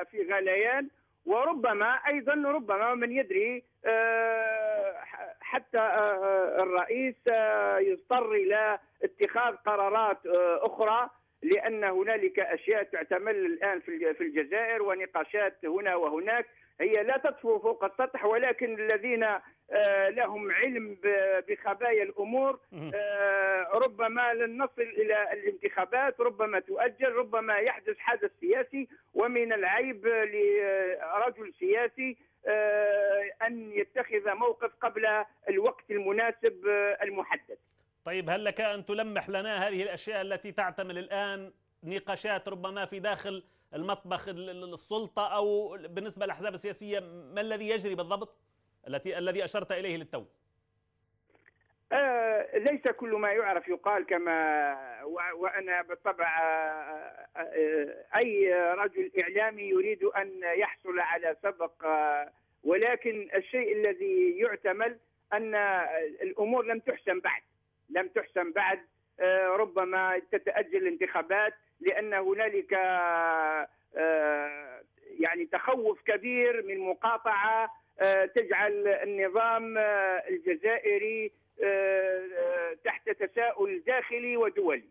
في غليان، وربما أيضا ربما من يدري حتى الرئيس يضطر إلى اتخاذ قرارات أخرى، لأن هنالك أشياء تعتمل الآن في الجزائر ونقاشات هنا وهناك هي لا تطفو فوق السطح، ولكن الذين لهم علم بخبايا الأمور ربما لن نصل إلى الانتخابات، ربما تؤجل، ربما يحدث حدث سياسي، ومن العيب لرجل سياسي أن يتخذ موقف قبل الوقت المناسب المحدد. طيب، هل لك أن تلمح لنا هذه الأشياء التي تعتمل الآن نقاشات ربما في داخل المطبخ السلطة أو بالنسبة للأحزاب السياسية؟ ما الذي يجري بالضبط الذي أشرت إليه للتو؟ ليس كل ما يعرف يقال كما وأنا بالطبع أي رجل إعلامي يريد أن يحصل على سبق، ولكن الشيء الذي يعتمل أن الأمور لم تحسم بعد، ربما تتأجل الانتخابات لأن هنالك يعني تخوف كبير من مقاطعة تجعل النظام الجزائري تحت تساؤل داخلي ودولي.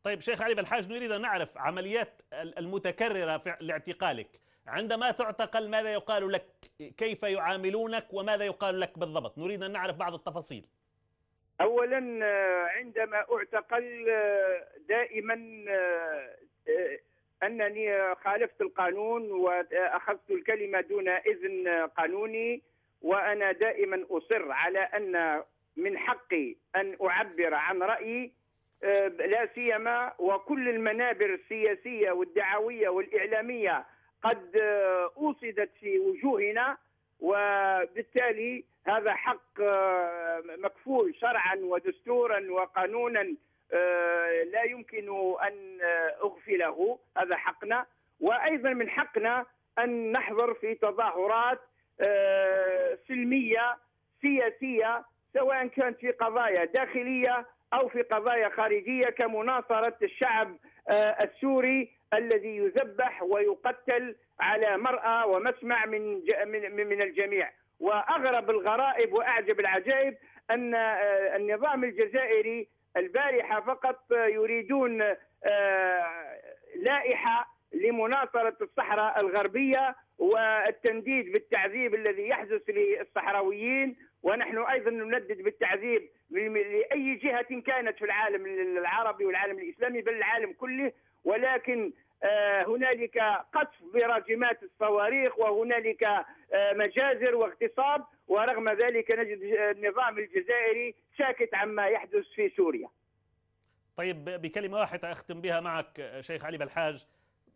طيب شيخ علي بالحاج، نريد أن نعرف عمليات المتكررة لاعتقالك. عندما تعتقل ماذا يقال لك؟ كيف يعاملونك وماذا يقال لك بالضبط؟ نريد أن نعرف بعض التفاصيل. أولا عندما أعتقل دائما أنني خالفت القانون وأخذت الكلمة دون إذن قانوني، وأنا دائما أصر على أن من حقي أن أعبر عن رأيي، لا سيما وكل المنابر السياسية والدعوية والإعلامية قد أوصدت في وجوهنا، وبالتالي هذا حق مكفول شرعا ودستورا وقانونا لا يمكن أن أغفله، هذا حقنا. وأيضا من حقنا أن نحضر في تظاهرات سلمية سياسية، سواء كانت في قضايا داخلية أو في قضايا خارجية، كمناصرة الشعب السوري الذي يذبح ويقتل على مرأى ومسمع من الجميع. وأغرب الغرائب وأعجب العجائب أن النظام الجزائري البارحة فقط يريدون لائحة لمناصرة الصحراء الغربية والتنديد بالتعذيب الذي يحدث للصحراويين، ونحن أيضا نندد بالتعذيب لأي جهة كانت في العالم العربي والعالم الإسلامي بل العالم كله. ولكن هنالك قصف براجمات الصواريخ، وهنالك مجازر واغتصاب، ورغم ذلك نجد النظام الجزائري ساكت عما يحدث في سوريا. طيب، بكلمة واحدة أختم بها معك شيخ علي بالحاج،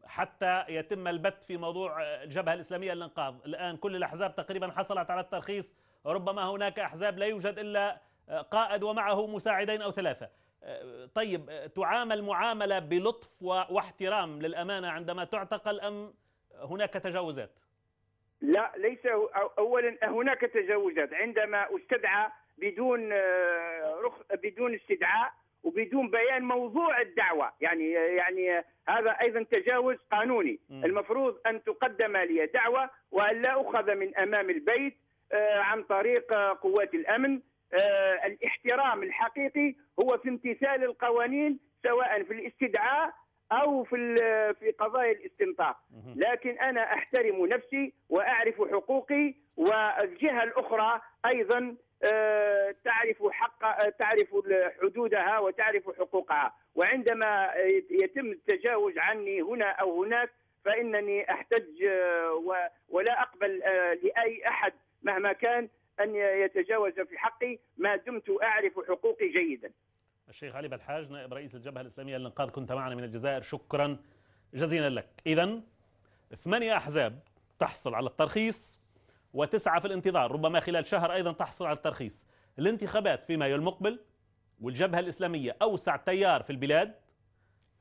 حتى يتم البت في موضوع الجبهة الإسلامية للإنقاذ. الآن كل الأحزاب تقريبا حصلت على الترخيص، وربما هناك أحزاب لا يوجد إلا قائد ومعه مساعدين أو 3. طيب، تعامل معاملة بلطف واحترام للأمانة عندما تعتقل أم هناك تجاوزات؟ لا، ليس. أولا هناك تجاوزات عندما استدعى بدون استدعاء وبدون بيان موضوع الدعوة، يعني هذا أيضا تجاوز قانوني. المفروض أن تقدم لي دعوة وأن لا أخذ من أمام البيت عن طريق قوات الأمن. الاحترام الحقيقي هو في امتثال القوانين، سواء في الاستدعاء أو في قضايا الاستنطاق. لكن أنا أحترم نفسي وأعرف حقوقي، والجهة الأخرى أيضا تعرف حدودها وتعرف حقوقها. وعندما يتم التجاوز عني هنا أو هناك فإنني أحتج ولا أقبل لأي أحد مهما كان أن يتجاوز في حقي ما دمت أعرف حقوقي جيدا. الشيخ علي بالحاج، نائب رئيس الجبهة الإسلامية للإنقاذ، كنت معنا من الجزائر، شكرا جزيلا لك. إذن 8 أحزاب تحصل على الترخيص و9 في الانتظار، ربما خلال شهر أيضا تحصل على الترخيص. الانتخابات في مايو المقبل، والجبهة الإسلامية أوسع تيار في البلاد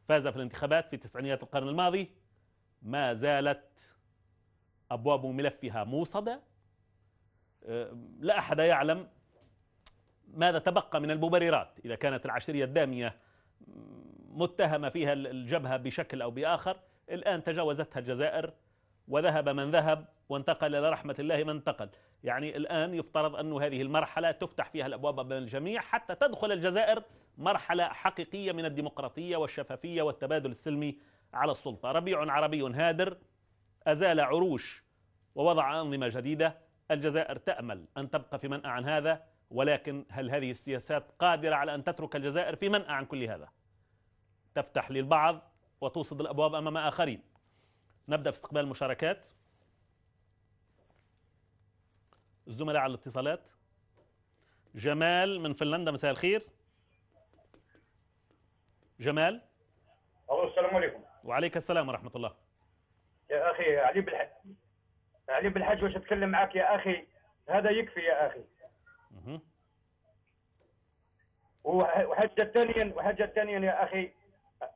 فاز في الانتخابات في تسعينيات القرن الماضي، ما زالت أبواب ملفها موصدة. لا أحد يعلم ماذا تبقى من المبررات إذا كانت العشرية الدامية متهمة فيها الجبهة بشكل أو بآخر. الآن تجاوزتها الجزائر وذهب من ذهب وانتقل إلى رحمة الله من انتقل. يعني الآن يفترض أن هذه المرحلة تفتح فيها الأبواب أمام الجميع حتى تدخل الجزائر مرحلة حقيقية من الديمقراطية والشفافية والتبادل السلمي على السلطة. ربيع عربي هادر أزال عروش ووضع أنظمة جديدة. الجزائر تأمل أن تبقى في منأى عن هذا، ولكن هل هذه السياسات قادرة على أن تترك الجزائر في منأى عن كل هذا؟ تفتح للبعض وتوصد الأبواب أمام آخرين. نبدأ في استقبال المشاركات. الزملاء على الاتصالات. جمال من فنلندا، مساء الخير. جمال. السلام عليكم. وعليك السلام ورحمة الله. يا أخي علي بالحاج واش أتكلم معك يا أخي، هذا يكفي يا أخي. وحاجة ثانيا يا أخي،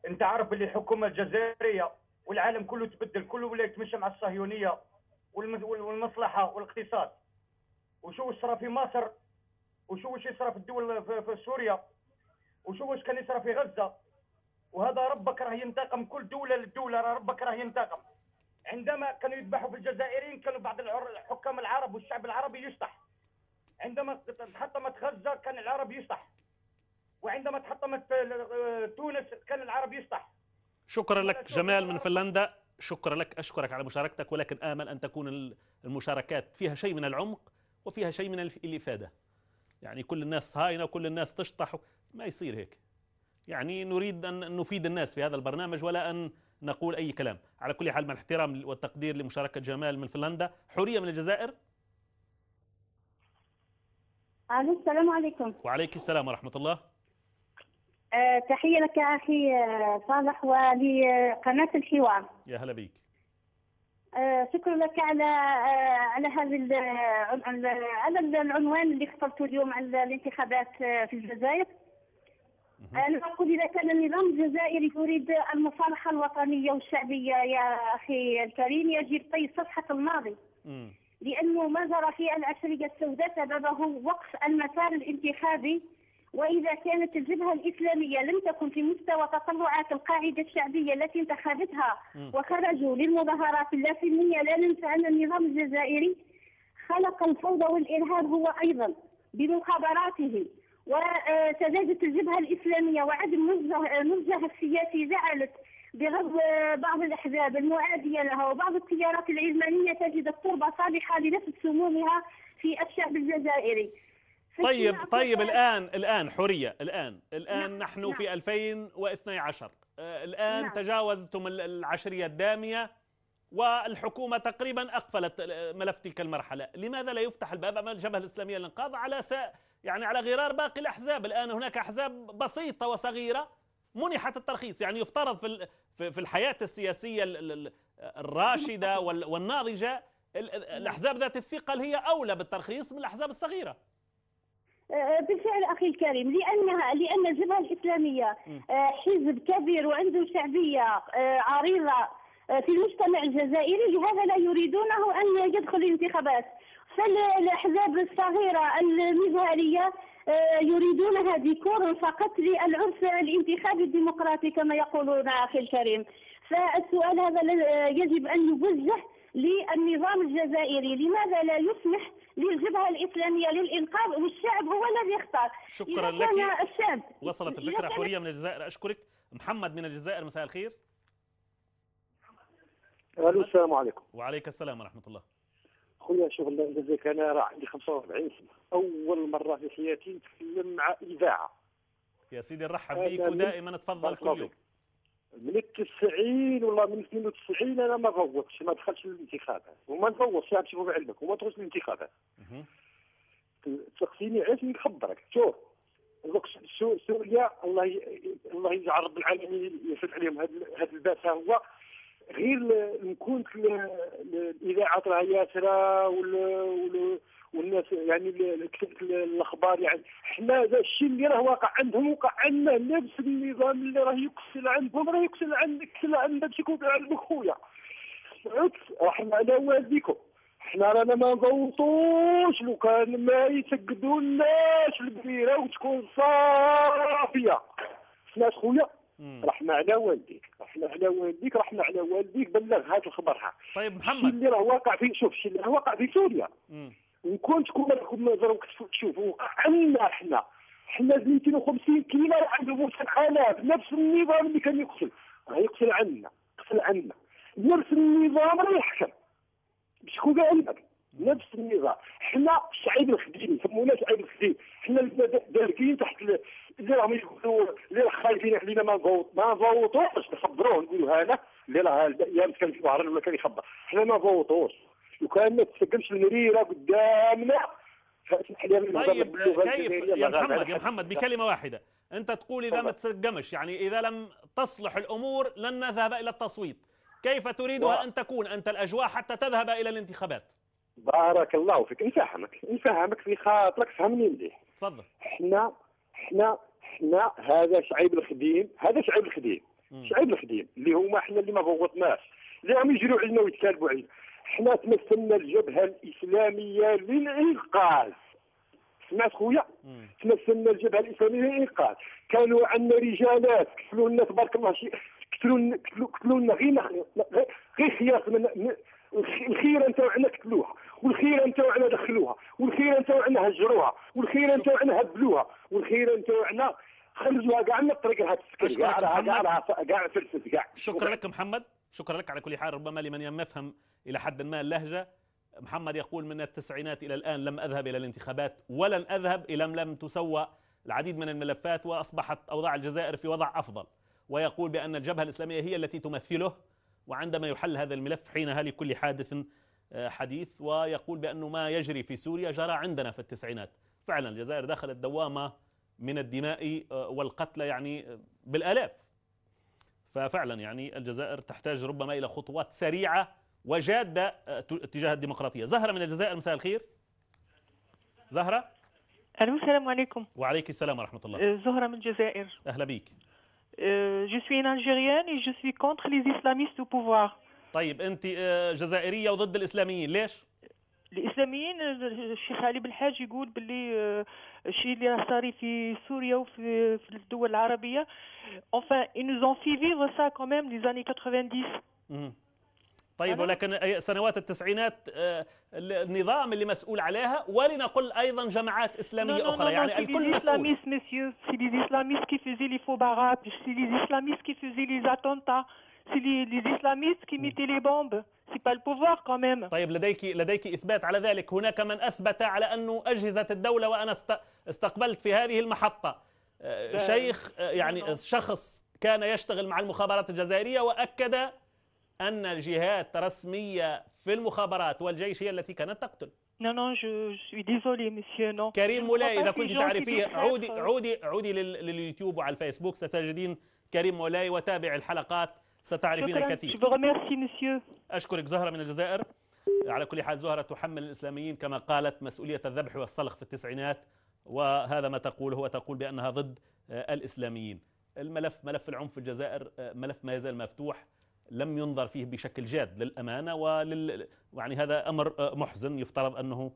أنت عارف باللي الحكومة الجزائرية والعالم كله تبدل، كله ولا يتمشى مع الصهيونية والمصلحة والاقتصاد. وشو صرا في مصر، وشو يصرى في الدول في سوريا، وشو كان يصرى في غزة. وهذا ربك راه ينتقم، كل دولة للدولة ربك راه ينتقم. عندما كانوا يذبحوا في الجزائريين كانوا بعض الحكام العرب والشعب العربي يشطح. عندما تحطمت غزة كان العرب يشطح، وعندما تحطمت تونس كان العرب يشطح. شكرا لك جمال من فنلندا، شكرا لك، أشكرك على مشاركتك، ولكن آمل أن تكون المشاركات فيها شيء من العمق وفيها شيء من الإفادة. يعني كل الناس هاينة وكل الناس تشطح، ما يصير هيك. يعني نريد أن نفيد الناس في هذا البرنامج ولا أن نقول أي كلام. على كل حال، مع الاحترام والتقدير لمشاركة جمال من فنلندا. حورية من الجزائر. السلام عليكم. وعليك السلام ورحمة الله. تحية لك أخي صالح ولقناة الحوار. يا هلا بيك. شكرا لك على هذا على العنوان اللي اخترته اليوم على الانتخابات في الجزائر. أنا أقول إذا كان النظام الجزائري يريد المصالحة الوطنية والشعبية يا أخي الكريم، يجب طي صفحة الماضي. لأنه ما جرى في العشرية السوداء سببه وقف المسار الانتخابي. وإذا كانت الجبهة الإسلامية لم تكن في مستوى تطلعات القاعدة الشعبية التي انتخبتها وخرجوا للمظاهرات اللاسلمية، لا ننسى أن النظام الجزائري خلق الفوضى والإرهاب هو أيضا بمخابراته. وسذاجة الجبهة الإسلامية وعدم نضجها السياسي جعلت بغض بعض الأحزاب المعادية لها وبعض التيارات العلمانية تجد التربة صالحة لنفس سمومها في الشعب الجزائري. طيب الآن حورية، الآن نحن في 2012. الآن تجاوزتم العشرية الدامية والحكومة تقريبا أقفلت ملف تلك المرحلة. لماذا لا يفتح الباب أمام الجبهة الإسلامية للإنقاذ يعني على غرار باقي الأحزاب؟ الآن هناك أحزاب بسيطة وصغيرة منحت الترخيص. يعني يفترض في الحياة السياسية الراشدة والناضجة الأحزاب ذات الثقل هي أولى بالترخيص من الأحزاب الصغيرة. بالفعل أخي الكريم، لأن الجبهة الإسلامية حزب كبير وعنده شعبية عريضة في المجتمع الجزائري، لهذا لا يريدونه أن يدخل الانتخابات. فالأحزاب الصغيرة المجهرية يريدونها ديكور فقط للعرس الانتخابي الديمقراطي كما يقولون أخي الكريم. فالسؤال هذا يجب أن يوجه للنظام الجزائري، لماذا لا يسمح للجبهة الإسلامية للإنقاذ والشعب هو الذي يختار؟ شكرا لك. وصلت الفكرة. حورية من الجزائر، أشكرك. محمد من الجزائر، مساء الخير. السلام عليكم. وعليك السلام ورحمة الله. خويا شوف الله يجزيك، أنا راه عندي 45 سنة، أول مرة في حياتي نتكلم مع إذاعة. يا سيدي نرحب بك ودائما تفضل كل يوم. من التسعين والله من 92 أنا ما فوتش، ما دخلتش للانتخابات وما نفوتش، باش تكون علمك، وما دخلتش للانتخابات. تسقسيني علاش نخبرك. شوف سوريا الله يجعل رب العالمين يفتح عليهم هذا الباس. هو غير نكون الاذاعات راه ياسره والناس يعني كتبت الاخبار. يعني حنا هذا الشيء اللي راه واقع عندهم وقع عندنا، نفس النظام اللي راه يكسل عندهم راه يكسل عندنا باش يكون علمك خويا. احنا على والديكم، حنا رانا ما نفوتوش لو كان ما يسقدوا لناش الكبيره وتكون صافيه. سمعت خويا؟ رحمة على والديك، رحمة على والديك، رحمة على والديك، بلغ هذا الخبر. طيب الشيء محمد، اللي راه واقع في، شوف الشيء اللي راه واقع في سوريا، وكون تكون لكم نظر تشوفوا وقع عندنا حنا 250 كيلو عندهم 7000 نفس النظام اللي كان يقتل، راه يقتل عندنا، نفس النظام راه يحكم باش يكون علمك، نفس النظام. حنا الشعيب الخديم، يسمونا شعيب الخديم، حنا داركين تحت اللي راهم يقولوا اللي راه خايفين علينا ما نفوتوش، نخبروه نقولوا هذا اللي راه الايام كان في ظهرنا ولا كان يخبر، حنا ما نفوتوش، لو كان ما تسقمش المريره قدامنا. طيب كيف يا محمد بكلمة واحدة أنت تقول إذا ما تسقمش، يعني إذا لم تصلح الأمور لن نذهب إلى التصويت، كيف تريدها أن تكون أنت الأجواء حتى تذهب إلى الانتخابات؟ بارك الله فيك، نفهمك في خاطرك، فهمني مليح. تفضل. حنا هذا شعيب الخديم، شعيب الخديم اللي هما حنا اللي ما فوتناش، اللي راهم يجروا علينا ويتكالبوا علينا. حنا تمثلنا الجبهة الإسلامية للإنقاذ، سمعت خويا؟ تمثلنا الجبهة الإسلامية للإنقاذ، كانوا عندنا رجالات قتلوا لنا تبارك الله، قتلوا لنا غير خيار من الخيرة نتاعنا قتلوها، والخيرة نتاعنا دخلوها، والخيرة نتاعنا هجروها، والخيرة نتاعنا هبلوها، والخيرة نتاعنا خرجوها كاع من الطريق هذا السكري، كاع فلسف كاع. شكرا لك محمد، شكرا لك. على كل حال ربما لمن يفهم إلى حد ما اللهجة، محمد يقول من التسعينات إلى الآن لم أذهب إلى الانتخابات ولن أذهب إلى لم تسوى العديد من الملفات وأصبحت أوضاع الجزائر في وضع أفضل، ويقول بأن الجبهة الإسلامية هي التي تمثله، وعندما يحل هذا الملف حينها لكل حادث حديث، ويقول بأنه ما يجري في سوريا جرى عندنا في التسعينات. فعلا الجزائر دخلت دوامة من الدماء والقتلى يعني بالآلاف، ففعلا يعني الجزائر تحتاج ربما إلى خطوات سريعة وجادة تجاه الديمقراطية. زهرة من الجزائر، مساء الخير. زهرة. الو، السلام عليكم. وعليك السلام ورحمة الله. زهرة من الجزائر. أهلا بيك. Je suis une Algérienne et je suis contre les islamistes au pouvoir. طيب أنت جزائرية وضد الإسلاميين، ليش؟ الإسلاميين الشيخ علي بالحاج يقول باللي الشيء اللي صار في سوريا وفي الدول العربية، enfin ils nous ont fait vivre ça quand même les années 90. طيب ولكن سنوات التسعينات النظام اللي مسؤول عليها، ولنقل أيضا جماعات إسلامية أخرى، يعني الكل مسؤول. C'est les islamistes qui faisaient les faux barrages, c'est les islamistes qui faisaient les attentats, c'est les islamistes qui mettaient les bombes. C'est pas le pouvoir quand même. طيب لديك إثبات على ذلك؟ هناك من أثبت على أنه أجهزة الدولة، وأنا استقبلت في هذه المحطة شيخ يعني شخص كان يشتغل مع المخابرات الجزائرية وأكد أن الجهات الرسمية في المخابرات والجيش هي التي كانت تقتل. Non, je suis désolé monsieur, non. كريم مولاي، إذا كنت تعرفيه عودي لليوتيوب وعلى الفيسبوك ستجدين كريم مولاي وتابع الحلقات ستعرفين الكثير. Je vous remercie monsieur. أشكرك زهرة من الجزائر. على كل حال زهرة تحمل الإسلاميين كما قالت مسؤولية الذبح والصلخ في التسعينات، وهذا ما تقول، هو تقول بأنها ضد الإسلاميين. الملف ملف العنف في الجزائر ملف ما يزال مفتوح، لم ينظر فيه بشكل جاد للأمانة، يعني هذا أمر محزن، يفترض أنه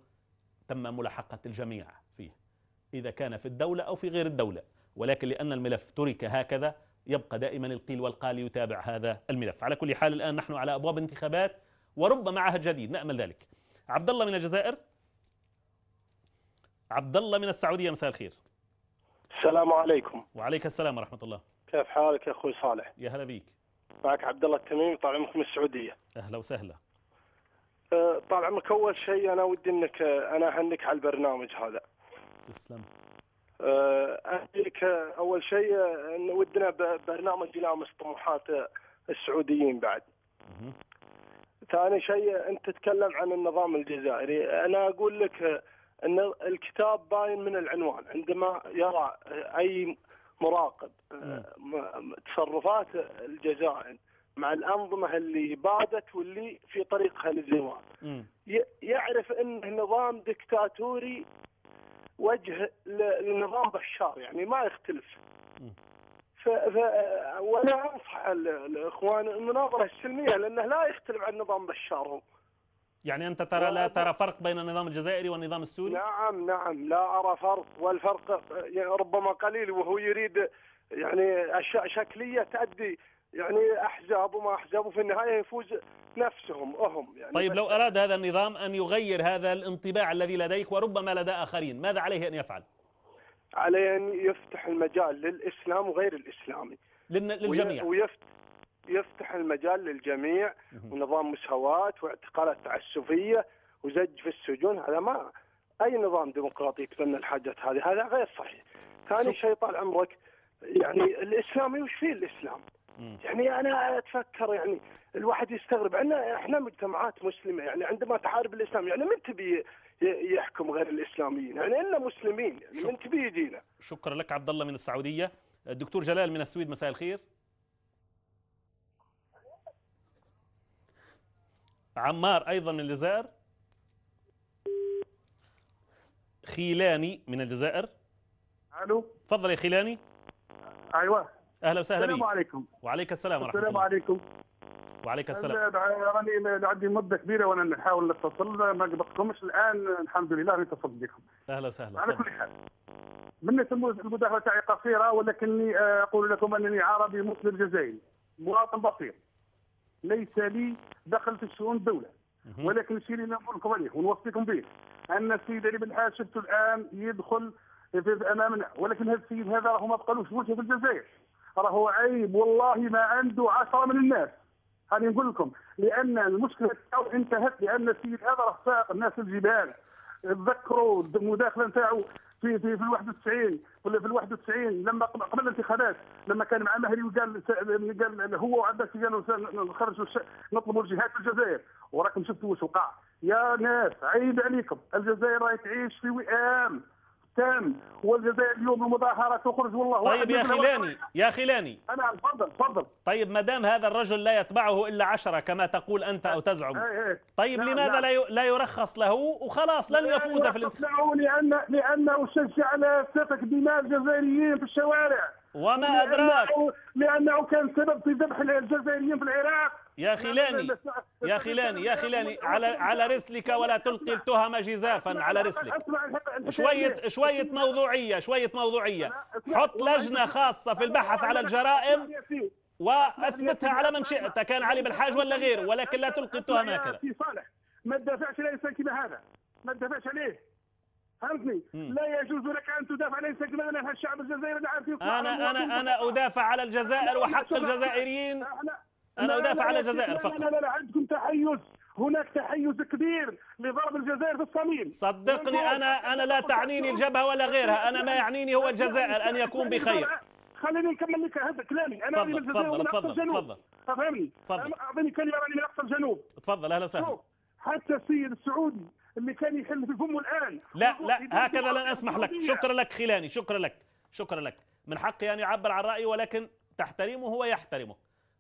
تم ملاحقة الجميع فيه إذا كان في الدولة أو في غير الدولة، ولكن لأن الملف ترك هكذا يبقى دائما القيل والقال يتابع هذا الملف. على كل حال الآن نحن على أبواب انتخابات وربما عهد جديد، نأمل ذلك. عبد الله من الجزائر. عبد الله من السعودية، مساء الخير. السلام عليكم. وعليك السلام ورحمة الله. كيف حالك يا أخوي صالح؟ يا هلا بيك. معك عبد الله التميمي، طال عمرك من السعودية. أهلا وسهلا. طال عمرك، أول شيء أنا ودي أنك أنا أهنيك على البرنامج هذا. تسلم. أهنيك أول شيء أن ودنا برنامج يلامس طموحات السعوديين بعد. ثاني شيء أنت تتكلم عن النظام الجزائري، أنا أقول لك أن الكتاب باين من العنوان، عندما يرى أي مراقب تصرفات الجزائر مع الأنظمة اللي بادت واللي في طريقها للزوال، يعرف أنه نظام دكتاتوري وجه لنظام بشار، يعني ما يختلف. وأنا أنصح الإخوان المناظرة السلمية، لأنه لا يختلف عن نظام بشار هو. يعني أنت لا ترى فرق بين النظام الجزائري والنظام السوري؟ نعم لا أرى فرق، والفرق ربما قليل، وهو يريد يعني اشياء شكليه تؤدي يعني احزاب وما احزاب، وفي النهايه يفوز نفسهم هم يعني. طيب لو اراد هذا النظام ان يغير هذا الانطباع الذي لديك وربما لدى اخرين، ماذا عليه ان يفعل؟ عليه ان يفتح المجال للاسلام وغير الاسلامي للجميع، يفتح المجال للجميع، ونظام مساواة واعتقالات تعسفية وزج في السجون. هذا ما أي نظام ديمقراطي يتبنى الحاجات هذه، هذا غير صحيح. ثاني شيء طال عمرك، يعني الإسلامي وش فيه الإسلام؟ يعني أنا أتفكر، يعني الواحد يستغرب، احنا مجتمعات مسلمة، يعني عندما تحارب الإسلام يعني من تبي يحكم غير الإسلاميين؟ يعني إلا مسلمين، يعني من تبي يجينا؟ شكرا لك عبد الله من السعودية. الدكتور جلال من السويد، مساء الخير. عمار أيضا من الجزائر. خيلاني من الجزائر. الو، تفضل يا خيلاني. ايوه، اهلا وسهلا بك. السلام عليكم. وعليك السلام ورحمه الله. السلام عليكم. وعليك السلام. راني عندي مده كبيره وانا نحاول نتصل، ما قبضتكمش. الان الحمد لله راني اتصلت بكم. اهلا وسهلا. على كل حال، بالنسبه المداخله تاعي قصيره، ولكني اقول لكم انني عربي مسلم جزائري مواطن بسيط، ليس لي دخل في شؤون الدوله، ولكن الشيء اللي نقول لكم عليه ونوصيكم به ان السيد علي بن حاج شفته الان يدخل في امامنا، ولكن هذا السيد هذا راهو ما بقالوش وجه في الجزائر، راهو عيب والله ما عنده 10 من الناس. هاني نقول لكم، لان المشكله تاعو انتهت، لان السيد هذا راه ساق الناس الجبال. تذكروا المداخله نتاعو في 91 ولا في 91 لما قبل الانتخابات، لما كان مع مهري وقال هو وعباسي قالوا نخرجوا نطلبوا الجهاد في الجزائر، وراكم شفتوا واش وقع. يا ناس عيب عليكم، الجزائر راهي تعيش في وئام تام، والجزائر اليوم المظاهرات تخرج والله. طيب يا خيلاني انا تفضل. طيب ما دام هذا الرجل لا يتبعه الا 10 كما تقول انت او تزعم، طيب لماذا لا يرخص له وخلاص لن يفوز في الانتخابات؟ لانه شجع على سفك دماء الجزائريين في الشوارع. وما ادراك؟ لانه كان سبب في ذبح الجزائريين في العراق. يا خيلاني على رسلك، ولا تلقي التهم جزافا على رسلك. شوية موضوعية. حط لجنة خاصة في البحث على الجرائم واثبتها على من شئت، كان علي بالحاج ولا غيره، ولكن لا تلقي التهم هكذا. صالح، ما تدافعش على انسان كما هذا، ما تدافعش عليه، فهمتني؟ لا يجوز لك ان تدافع على انسان كما هذا. الشعب الجزائري عارفين. انا ادافع على الجزائر وحق الجزائريين. أنا أدافع على الجزائر فقط. لا عندكم تحيز، هناك تحيز كبير لضرب الجزائر في الصميم. صدقني أنا لا تعنيني الجبهة ولا غيرها، أنا ما يعنيني هو الجزائر أن يكون بخير. خليني نكمل لك هذا كلامي. أنا من الجزائر من أقصى الجنوب. فهمني؟ أعطيني كلمة، راني من أقصى الجنوب. تفضل. أهلا وسهلا. حتى السيد السعودي اللي كان يحل في فمه الآن، لا هكذا لن أسمح لك. شكرا لك خيلاني، شكرا لك. من حقي أن يعبر عن رأيي، ولكن تحترمه هو يحترمه.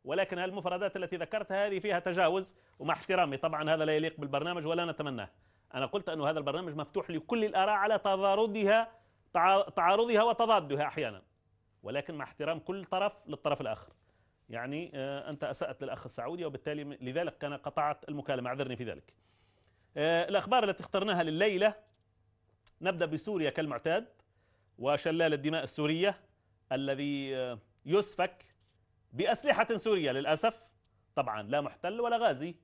ولكن المفردات التي ذكرتها هذه فيها تجاوز، ومع احترامي طبعا هذا لا يليق بالبرنامج ولا نتمناه. أنا قلت أن هذا البرنامج مفتوح لكل الآراء على تعارضها وتضادها أحيانا، ولكن مع احترام كل طرف للطرف الآخر. يعني أنت أسأت للأخ السعودي، وبالتالي لذلك كان قطعت المكالمة، اعذرني في ذلك. الأخبار التي اخترناها لليلة، نبدأ بسوريا كالمعتاد وشلال الدماء السورية الذي يسفك بأسلحة سورية للأسف. طبعا لا محتل ولا غازي،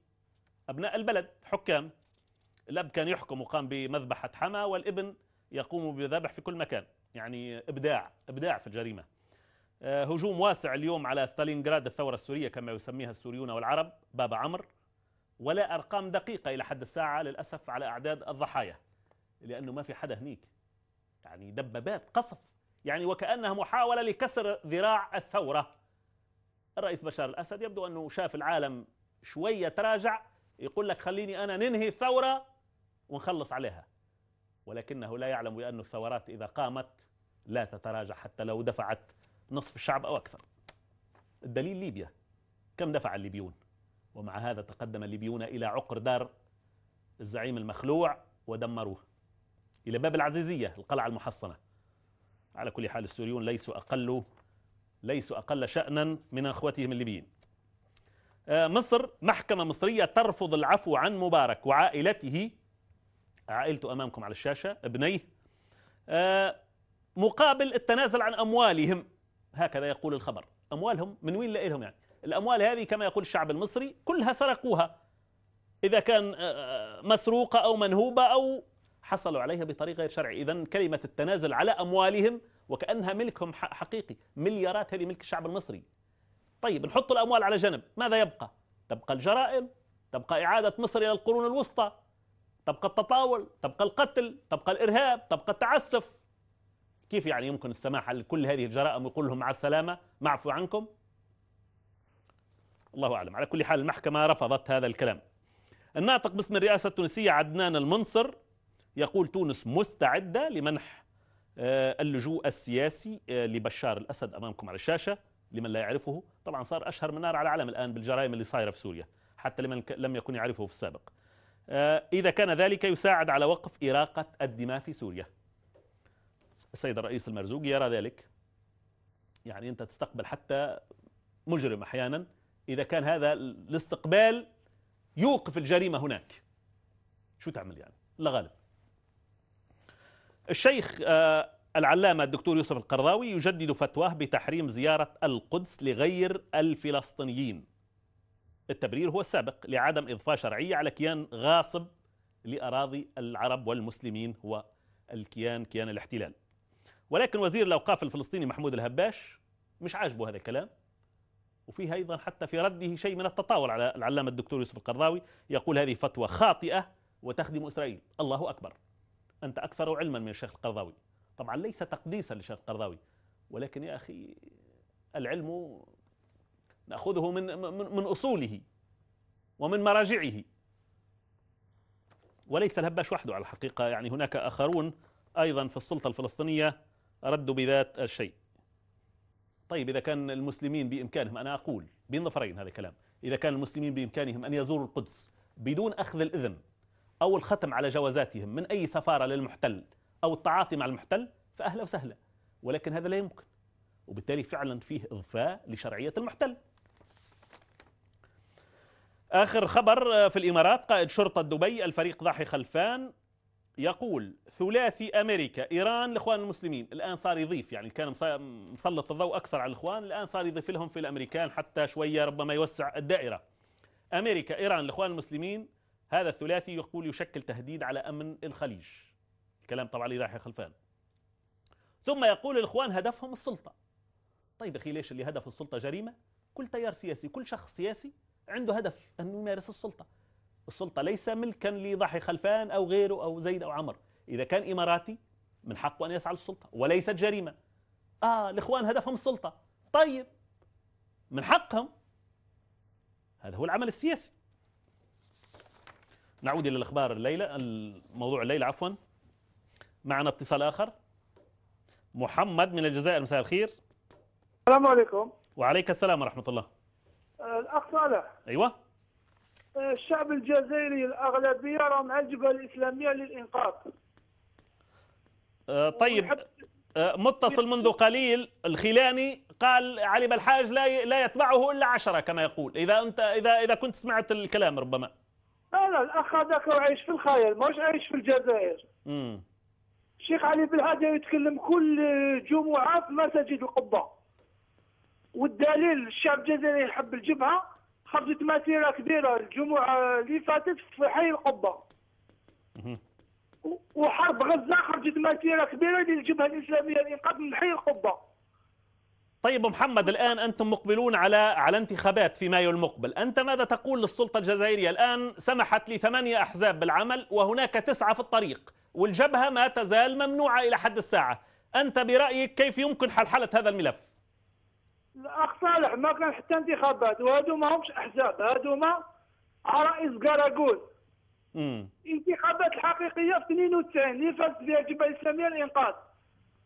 أبناء البلد حكام. الأب كان يحكم وقام بمذبحة حما، والابن يقوم بذبح في كل مكان. يعني إبداع في الجريمة. هجوم واسع اليوم على ستالينغراد الثورة السورية كما يسميها السوريون والعرب، باب عمر، ولا أرقام دقيقة إلى حد الساعة للأسف على أعداد الضحايا، لأنه ما في حدا هنيك. يعني دبابات قصف، يعني وكأنها محاولة لكسر ذراع الثورة. الرئيس بشار الأسد يبدو أنه شاف العالم شوية تراجع، يقول لك خليني أنا ننهي الثورة ونخلص عليها، ولكنه لا يعلم بأن الثورات إذا قامت لا تتراجع حتى لو دفعت نصف الشعب أو أكثر. الدليل ليبيا، كم دفع الليبيون؟ ومع هذا تقدم الليبيون إلى عقر دار الزعيم المخلوع ودمروه، إلى باب العزيزية القلعة المحصنة. على كل حال السوريون ليسوا أقل شأنا من أخوتهم الليبيين. مصر، محكمة مصرية ترفض العفو عن مبارك وعائلته، عائلته أمامكم على الشاشة، ابنيه، مقابل التنازل عن أموالهم. هكذا يقول الخبر. أموالهم من وين لاقي لهم يعني؟ الأموال هذه كما يقول الشعب المصري كلها سرقوها، إذا كان مسروقة أو منهوبة أو حصلوا عليها بطريقة غير شرعية. إذن كلمة التنازل على أموالهم وكأنها ملكهم حقيقي، مليارات هذه ملك الشعب المصري. طيب نحط الأموال على جنب، ماذا يبقى؟ تبقى الجرائم، تبقى إعادة مصر إلى القرون الوسطى، تبقى التطاول، تبقى القتل، تبقى الإرهاب، تبقى التعسف. كيف يعني يمكن السماح لكل هذه الجرائم ويقول لهم مع السلامة معفو عنكم؟ الله أعلم. على كل حال المحكمة رفضت هذا الكلام. الناطق باسم الرئاسة التونسية عدنان المنصر يقول تونس مستعدة لمنح اللجوء السياسي لبشار الأسد. أمامكم على الشاشة لمن لا يعرفه، طبعا صار أشهر من نار على علم الآن بالجرائم اللي صايرة في سوريا، حتى لمن لم يكن يعرفه في السابق. إذا كان ذلك يساعد على وقف إراقة الدماء في سوريا. السيد الرئيس المرزوقي يرى ذلك. يعني أنت تستقبل حتى مجرم أحيانا إذا كان هذا الاستقبال يوقف الجريمة هناك، شو تعمل يعني؟ لا غالب. الشيخ العلامة الدكتور يوسف القرضاوي يجدد فتواه بتحريم زيارة القدس لغير الفلسطينيين. التبرير هو السابق لعدم إضفاء شرعية على كيان غاصب لأراضي العرب والمسلمين، هو كيان الاحتلال. ولكن وزير الأوقاف الفلسطيني محمود الهباش مش عاجبه هذا الكلام، وفيه أيضا حتى في رده شيء من التطاول على العلامة الدكتور يوسف القرضاوي. يقول هذه فتوى خاطئة وتخدم إسرائيل. الله أكبر، أنت أكثر علما من الشيخ القرضاوي. طبعا ليس تقديسا للشيخ القرضاوي، ولكن يا أخي العلم نأخذه من أصوله ومن مراجعه، وليس الهباش وحده على الحقيقة. يعني هناك آخرون أيضا في السلطة الفلسطينية ردوا بذات الشيء. طيب إذا كان المسلمين بإمكانهم، أنا أقول بين ظفرين هذا الكلام، إذا كان المسلمين بإمكانهم أن يزوروا القدس بدون أخذ الإذن أو الختم على جوازاتهم من أي سفارة للمحتل أو التعاطي مع المحتل فأهلا وسهلا، ولكن هذا لا يمكن، وبالتالي فعلا فيه إضفاء لشرعية المحتل. آخر خبر في الإمارات، قائد شرطة دبي الفريق ضاحي خلفان يقول ثلاثي أمريكا إيران الإخوان المسلمين. الآن صار يضيف، يعني كان مسلط الضوء أكثر على الإخوان، الآن صار يضيف لهم في الأمريكان حتى شوية ربما يوسع الدائرة. أمريكا إيران الإخوان المسلمين، هذا الثلاثي يقول يشكل تهديد على أمن الخليج. الكلام طبعا لضاحي خلفان. ثم يقول الإخوان هدفهم السلطة. طيب أخي ليش اللي هدف السلطة جريمة؟ كل تيار سياسي، كل شخص سياسي عنده هدف أنه يمارس السلطة. السلطة ليس ملكا لضاحي خلفان أو غيره أو زيد أو عمر. إذا كان إماراتي من حقه أن يسعى للسلطة وليست جريمة. الإخوان هدفهم السلطة، طيب من حقهم، هذا هو العمل السياسي. نعود إلى الأخبار الليلة، الموضوع الليلة عفوا. معنا اتصال آخر، محمد من الجزائر. مساء الخير. السلام عليكم. وعليك السلام ورحمة الله. الأخ صالح. أيوة. الشعب الجزائري الأغلبية راهم على الجبهة الإسلامية للإنقاذ. طيب متصل منذ قليل الخيلاني قال علي بالحاج لا يتبعه إلا 10 كما يقول. إذا كنت سمعت الكلام ربما. لا الأخ هذاك عايش في الخيال، ماهوش عايش في الجزائر. الشيخ علي بالحاج يتكلم كل جمعة في مساجد القبة، والدليل الشعب الجزائري يحب الجبهة. خرجت مسيرة كبيرة الجمعة اللي فاتت في حي القبة، وحرب غزة خرجت مسيرة كبيرة للجبهة الإسلامية للإنقاذ من حي القبة. طيب محمد، الآن أنتم مقبلون على انتخابات في مايو المقبل، أنت ماذا تقول للسلطة الجزائرية؟ الآن سمحت ل8 أحزاب بالعمل وهناك 9 في الطريق، والجبهة ما تزال ممنوعة إلى حد الساعة. أنت برأيك كيف يمكن حلحلة هذا الملف؟ الأخ صالح ما كان حتى انتخابات، وهذو ما همش أحزاب، هذو ما عرائس قراقول. انتخابات الحقيقية في 92 اللي فازت فيها الجبهة الإسلامية للإنقاذ،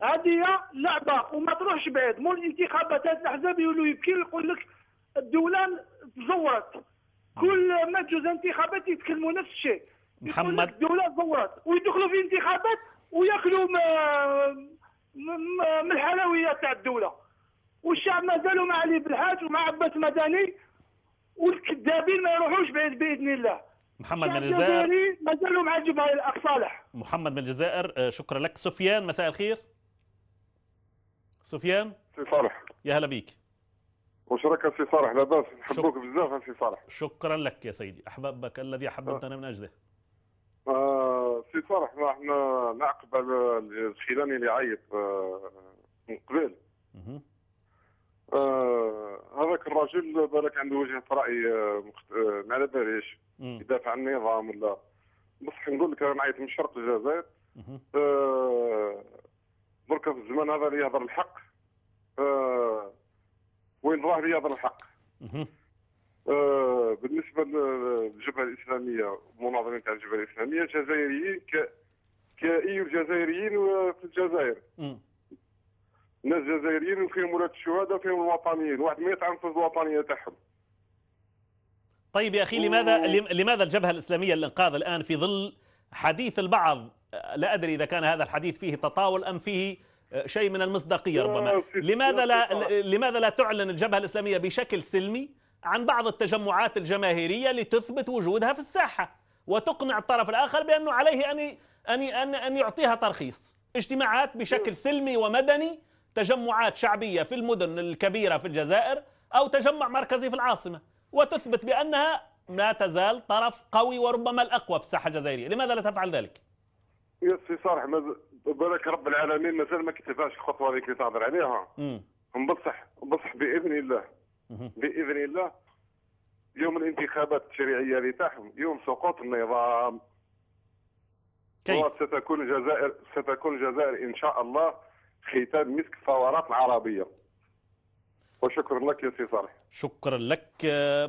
هذه لعبة وما تروحش بعيد. مو الانتخابات هاد الأحزاب يولوا يبكي يقول لك الدولة تزورت، كل ما تجوز انتخابات يتكلموا نفس الشيء، يقول لك الدولة تزورت، ويدخلوا في انتخابات وياكلوا من الحلويات تاع الدولة. والشعب ما زالوا مع علي بالحاج ومع عباس مدني، والكذابين ما يروحوش بعيد بإذن الله. محمد من الجزائر ما زالوا مع الجبهة الأخ صالح. محمد من الجزائر، شكرا لك. سفيان مساء الخير. سفيان. صالح. يا هلا بيك. واش راك سي صالح؟ لاباس؟ نحبوك بزاف سي صالح. شكرا لك يا سيدي، احبابك الذي احببتنا من اجله. سي صالح، احنا نعقب على الخيلاني اللي عيط من قبل. هذاك الراجل بالك عنده وجهه راي ما على باليش يدافع عن النظام ولا، بصح نقول لك انا نعيط من شرق الجزائر. دركا في الزمان هذا اللي يهضر الحق، وين راه اللي يهضر الحق. بالنسبه للجبهه الاسلاميه، المناظرين تاع الجبهه الاسلاميه جزائريين كاي الجزائريين في الجزائر. ناس جزائريين وفيهم ولاد الشهداء وفيهم الوطنيين، واحد ما يطعن في الوطنيه تاعهم. طيب يا اخي، لماذا الجبهه الاسلاميه للانقاذ الان في ظل حديث البعض، لا ادري اذا كان هذا الحديث فيه تطاول ام فيه شيء من المصداقيه ربما، لماذا لا تعلن الجبهه الاسلاميه بشكل سلمي عن بعض التجمعات الجماهيريه لتثبت وجودها في الساحه وتقنع الطرف الاخر بانه عليه ان يعطيها ترخيص؟ اجتماعات بشكل سلمي ومدني، تجمعات شعبيه في المدن الكبيره في الجزائر او تجمع مركزي في العاصمه، وتثبت بانها لا تزال طرف قوي وربما الاقوى في الساحه الجزائريه. لماذا لا تفعل ذلك؟ يا سي صالح، بالك رب العالمين مازال ما كتبهاش الخطوه اللي كنت تهضر عليها. بصح باذن الله باذن الله يوم الانتخابات التشريعيه اللي تاعهم، يوم سقوط النظام، ستكون الجزائر ان شاء الله ختام مسك الثورات العربيه. وشكرا لك يا سي صالح. شكرا لك.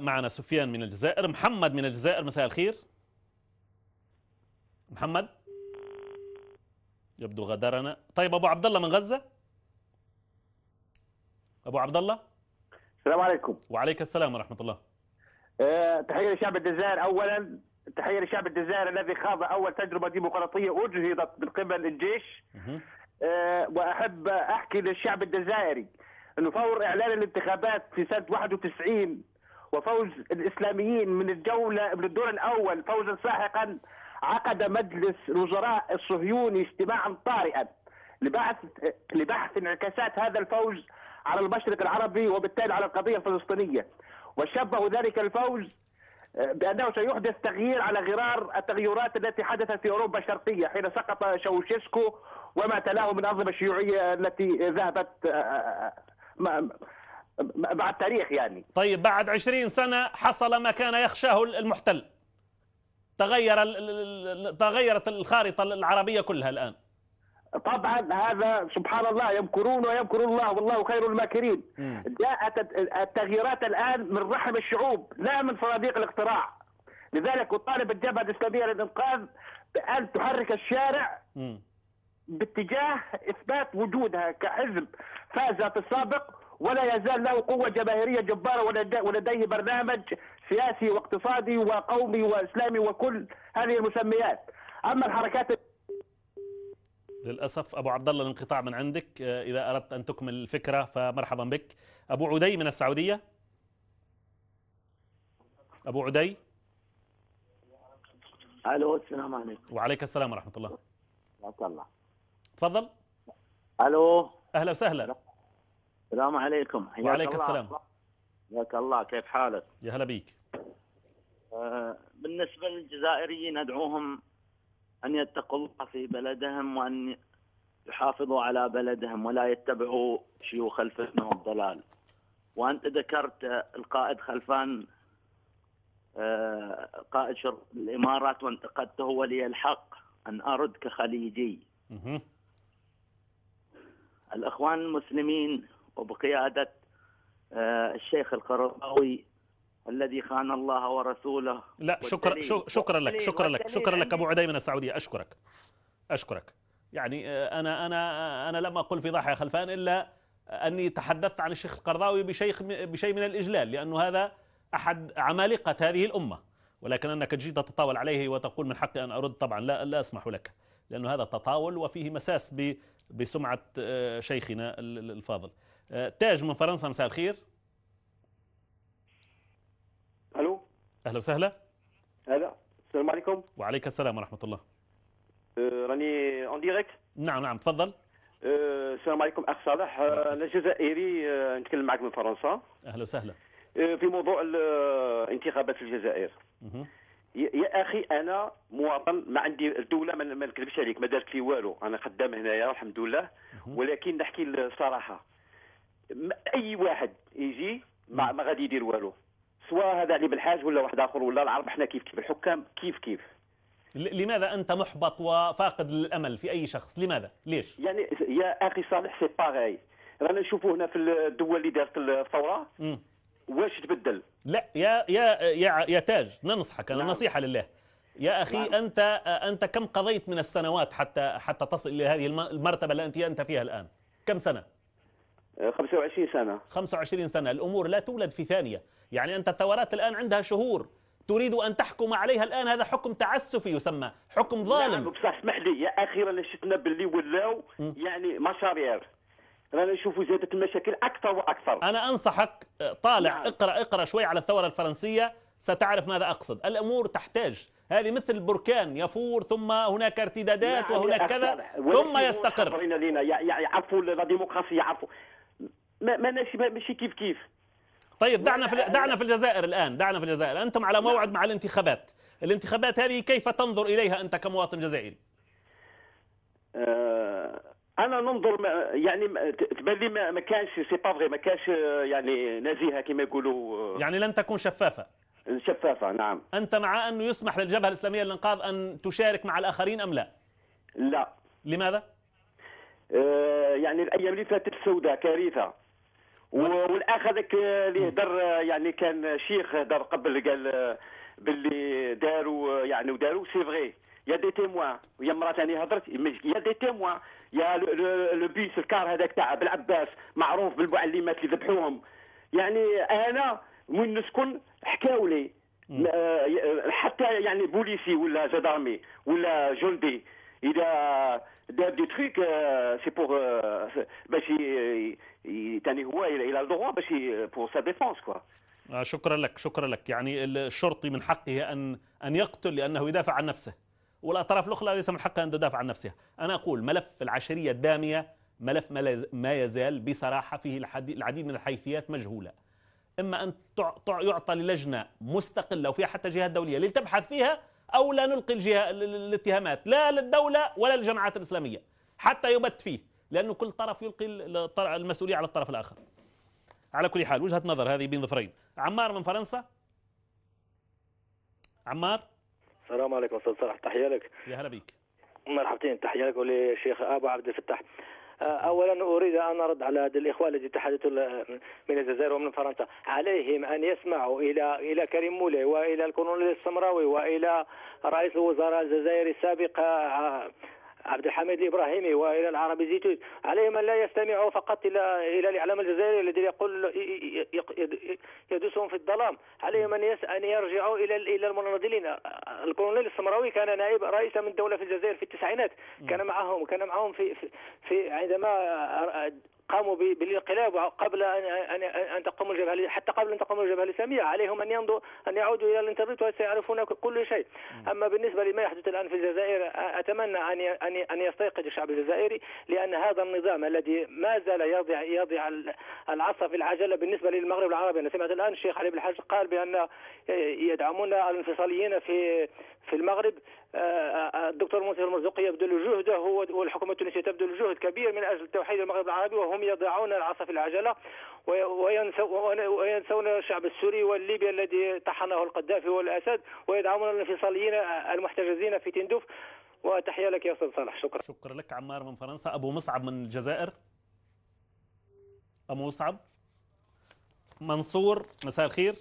معنا سفيان من الجزائر. محمد من الجزائر، مساء الخير. محمد يبدو غادرنا. طيب ابو عبد الله من غزه. ابو عبد الله، السلام عليكم. وعليك السلام ورحمه الله. تحيه لشعب الجزائر اولا، تحيه لشعب الجزائر الذي خاض اول تجربه ديمقراطيه اجهضت من قبل الجيش. واحب احكي للشعب الجزائري انه فور اعلان الانتخابات في سنه 91 وفوز الاسلاميين من الدور الاول فوزا ساحقا، عقد مجلس الوزراء الصهيوني اجتماعا طارئا لبحث انعكاسات هذا الفوز على المشرق العربي وبالتالي على القضيه الفلسطينيه، وشبهوا ذلك الفوز بانه سيحدث تغيير على غرار التغيرات التي حدثت في اوروبا الشرقيه حين سقط شاوشيسكو وما تلاه من انظمه الشيوعيه التي ذهبت مع التاريخ يعني. طيب بعد 20 سنه حصل ما كان يخشاه المحتل، تغيرت الخارطه العربيه كلها الان. طبعا هذا سبحان الله، يمكرون ويمكر الله والله خير الماكرين. جاءت التغييرات الان من رحم الشعوب لا من صناديق الاقتراع. لذلك اطالب الجبهه الاسلاميه للانقاذ بان تحرك الشارع باتجاه اثبات وجودها كحزب فاز في السابق ولا يزال له قوه جماهيريه جباره ولديه برنامج سياسي واقتصادي وقومي واسلامي وكل هذه المسميات. اما الحركات للأسف أبو عبد الله الانقطاع من عندك، إذا أردت أن تكمل الفكرة فمرحبا بك. أبو عدي من السعودية. أبو عدي. ألو، السلام عليكم. وعليك السلام ورحمة الله. حياك الله. تفضل. ألو. أهلا وسهلا. السلام عليكم. وعليك السلام. حياك الله، كيف حالك؟ يا هلا بيك. بالنسبة للجزائريين أدعوهم أن يتقوا الله في بلدهم وأن يحافظوا على بلدهم ولا يتبعوا شيوخ الفتنة والضلال. وأنت ذكرت القائد خلفان قائد شرطة الإمارات وانتقدته ولي الحق أن أرد كخليجي. الإخوان المسلمين وبقيادة الشيخ القرضاوي الذي خان الله ورسوله. لا شكرا لك أبو عدي من السعودية. أشكرك. يعني أنا لم أقل في ضحية خلفان إلا أني تحدثت عن الشيخ القرضاوي بشيء من الإجلال، لأنه هذا أحد عمالقة هذه الأمة، ولكن أنك تجي تتطاول عليه وتقول من حقي أن أرد، طبعا لا أسمح لك، لأنه هذا تطاول وفيه مساس بسمعة شيخنا الفاضل. تاج من فرنسا، مساء الخير. الو، اهلا وسهلا. هلا، السلام عليكم. وعليك السلام ورحمه الله. راني اون ديريكت. نعم تفضل. السلام عليكم اخ صالح. انا جزائري، نتكلم معك من فرنسا. اهلا وسهلا. في موضوع الانتخابات في الجزائر. يا اخي انا مواطن، ما عندي الدوله، ما نكذبش عليك، ما دارت لي والو، انا خدام هنايا الحمد لله. ولكن نحكي الصراحه، اي واحد يجي ما غادي يدير والو، سواء هذا علي بالحاج ولا واحد اخر ولا العرب، احنا كيف الحكام كيف. لماذا انت محبط وفاقد الامل في اي شخص؟ لماذا؟ ليش؟ يعني يا اخي صالح سي باغاي، رانا نشوفوا هنا في الدول اللي دارت الثوره واش تبدل. لا يا تاج، ننصحك انا. نعم. نصيحه لله يا اخي. نعم. انت كم قضيت من السنوات حتى تصل الى هذه المرتبه اللي انت فيها الان؟ كم سنه؟ 25 سنه. 25 سنه. الامور لا تولد في ثانيه. يعني انت الثورات الان عندها شهور، تريد ان تحكم عليها الان. هذا حكم تعسفي يسمى، حكم ظالم. نعم بصح اسمح لي يا اخي، رانا شفنا باللي ولاو يعني مشاريع، رانا نشوفوا زادت المشاكل اكثر واكثر. انا انصحك طالع. نعم. اقرا شوي على الثوره الفرنسيه، ستعرف ماذا اقصد. الامور تحتاج، هذه مثل بركان يفور، ثم هناك ارتدادات. نعم. وهناك كذا ثم يستقر. يعني عفوا لا ديمقراطيه، عفوا ماشي كيف. طيب دعنا في الجزائر الان. دعنا في الجزائر. انتم على موعد مع الانتخابات هذه كيف تنظر اليها انت كمواطن جزائري؟ انا ننظر يعني تبان لي ما كانش سي با فغي، ما كانش يعني نزيهه كما يقولوا. يعني لن تكون شفافه. نعم. انت مع انه يسمح للجبهه الاسلاميه للانقاذ ان تشارك مع الاخرين ام لا؟ لا. لماذا؟ يعني الايام اللي فاتت سوداء كارثه. والاخ هذاك اللي هدر، يعني كان شيخ هدر قبل، قال باللي داروا سي فغي. يا دي تيموان، ويا مرا ثاني هضرت، يا دي تيموان، يا لو بيس الكار هذاك تاع بالعباس معروف بالمعلمات اللي ذبحوهم. يعني انا وين نسكن حكاوا لي حتى يعني بوليسي ولا جدارمي ولا جندي اذا دار دي تريك سي بور باش ثاني هو الى الدغوا باش بور سا ديفونس كوا. شكرا لك. يعني الشرطي من حقه ان يقتل لانه يدافع عن نفسه، والاطراف الاخرى ليس من حقها ان تدافع عن نفسها. انا اقول ملف العشريه الداميه ملف ما يزال بصراحه فيه العديد من الحيثيات مجهوله. اما ان يعطى للجنه مستقله وفيها حتى جهات دوليه لتبحث فيها، او لا نلقي الاتهامات لا للدوله ولا للجماعات الاسلاميه حتى يبت فيه، لانه كل طرف يلقي المسؤوليه على الطرف الاخر. على كل حال وجهه نظر هذه بين ظفرين. عمار من فرنسا. عمار. السلام عليكم استاذ صالح، تحيه لك. يا هلا بك. مرحبتين، تحيه لك وللشيخ ابو عبد الفتاح. اولا اريد ان ارد على الاخوه الذين تحدثوا من الجزائر ومن فرنسا. عليهم ان يسمعوا الى كريم مولاي والى الكولونيل السمراوي والى رئيس الوزراء الجزائري السابق عبد الحميد الابراهيمي والى العربي زيتون. عليهم ان لا يستمعوا فقط الى الاعلام الجزائري الذي يقول يدوسهم في الظلام. عليهم ان يرجعوا الى المناضلين. الكولونيل السمراوي كان نائب رئيس من الدوله في الجزائر في التسعينات، كان معهم في عندما قاموا بالانقلاب قبل ان تقوم الجبهه، حتى قبل ان تقوم الجبهه الاسلاميه. عليهم ان يعودوا الى الانترنت وسيعرفون كل شيء. اما بالنسبه لما يحدث الان في الجزائر، اتمنى ان يستيقظ الشعب الجزائري، لان هذا النظام الذي ما زال يضع العصا في العجله بالنسبه للمغرب العربي. انا سمعت الان الشيخ علي بالحاج قال بان يدعمون الانفصاليين في المغرب. الدكتور منصف المرزوقي يبذل جهده والحكومه التونسيه تبذل جهد كبير من اجل توحيد المغرب العربي، وهم يضعون العصا في العجله وينسون الشعب السوري والليبي الذي طحنه القذافي والاسد، ويدعمون الانفصاليين المحتجزين في تندوف. وتحيه لك يا استاذ صالح. شكرا لك. عمار من فرنسا. ابو مصعب من الجزائر. ابو مصعب. منصور، مساء الخير.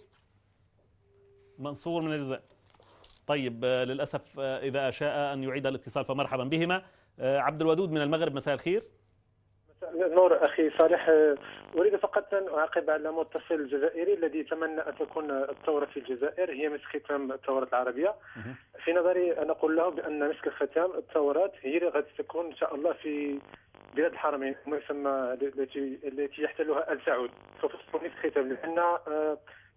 منصور من الجزائر. طيب للأسف إذا شاء أن يعيد الاتصال فمرحبا بهما. عبد الودود من المغرب، مساء الخير. مساء النور أخي صالح. أريد فقط أن أعقب على متصل الجزائري الذي يتمنى أن تكون الثورة في الجزائر هي مسك ختام الثورة العربية. في نظري أنا أقول له بأن مسك ختام الثورات هي اللي غادي تكون إن شاء الله في بلاد الحرمين، ما يسمى التي يحتلها آل سعود، سوف تكون مسك ختام. لأن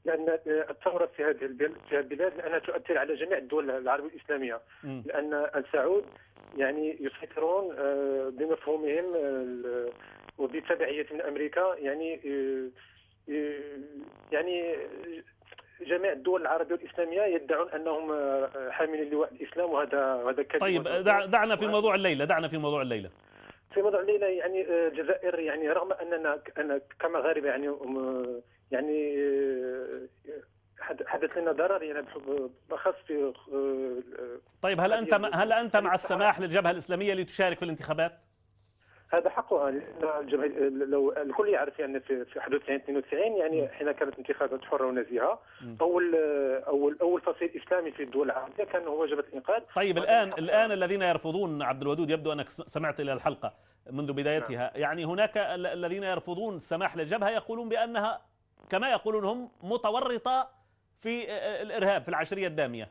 لأن الثورة في هذه البلاد لأنها تؤثر على جميع الدول العربية الإسلامية، لأن السعود يعني يسيطرون بمفهومهم وبتبعية من أمريكا، يعني جميع الدول العربية والإسلامية يدعون أنهم حاملين لواء الإسلام، وهذا كذب. طيب دعنا في موضوع الليلة، في موضوع الليلة يعني الجزائر يعني رغم أننا كمغاربة يعني حدث لنا ضرر يعني بخص في. طيب هل أنت مع السماح للجبهة الإسلامية لتشارك في الانتخابات؟ هذا حقها، لأن لو الكل يعرف يعني في حدود 92 يعني حين كانت انتخابات حرة ونزيهة، أول فصيل إسلامي في الدول العربية كان هو جبهة الإنقاذ. طيب الآن الذين يرفضون، عبد الودود يبدو أنك سمعت إلى الحلقة منذ بدايتها، يعني هناك الذين يرفضون السماح للجبهة يقولون بأنها كما يقولون هم متورطة في الإرهاب، في العشرية الدامية.